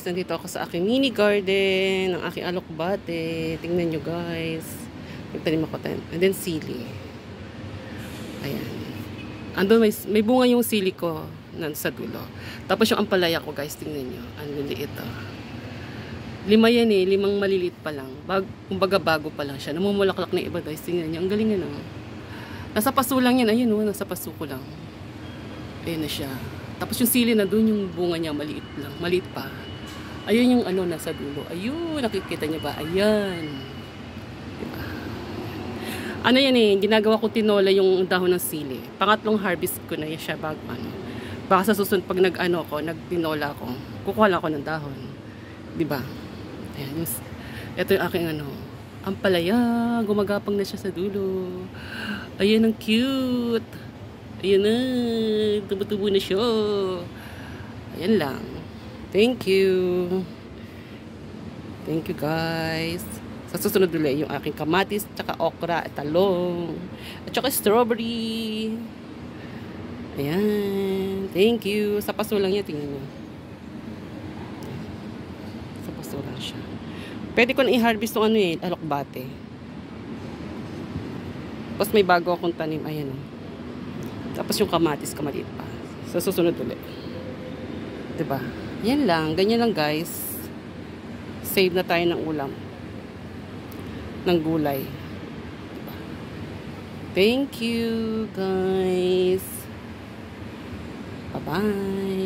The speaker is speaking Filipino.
nandito ako sa aking mini garden, ng aking alokbate. Tingnan nyo guys. Nagtanim ako tayo. And then sili. Ayan. Andun may bunga yung sili ko sa dulo. Tapos yung ampalaya ko guys, tingnan nyo. Ang liliit oh. 5 yan eh, 5 maliliit pa lang. Kumbaga bago pa lang siya. Namumulaklak na iba guys, tingnan nyo. Ang galing yan oh. Nasa paso lang yan. Ayun oh, nasa paso ko lang. Ayan na siya. Tapos yung sili na dun, yung bunga niya maliit lang. Maliit pa. Ayun yung ano nasa dulo. Ayun, nakikita niyo ba? Ayan. Diba? Ano yan eh, ginagawa ko tinola yung dahon ng sili. Pangatlong harvest ko na yan siya bago ano. Baka sa susunod pag nagtinola ko, kukuha lang ako ng dahon. Diba? Ayan, ito yung aking ano, ampalaya. Gumagapang na siya sa dulo. Ayan, ang cute. Ayan na, tubo-tubo na siya. Ayan lang. Thank you. Thank you guys. Sa susunod ulit yung aking kamatis, tsaka okra, at talong, at tsaka strawberry. Ayan. Thank you. Sa paso lang yan, tingnan nyo. Sa paso lang siya. Pwede ko na i-harvest ng ano eh, alokbate. Tapos may bago akong tanim. Ayan o. Tapos yung kamatis, kamaliit pa. Sa susunod ulit. Diba? Yan lang. Ganyan lang guys. Save na tayo ng ulam. Ng gulay. Diba? Thank you guys. Bye-bye.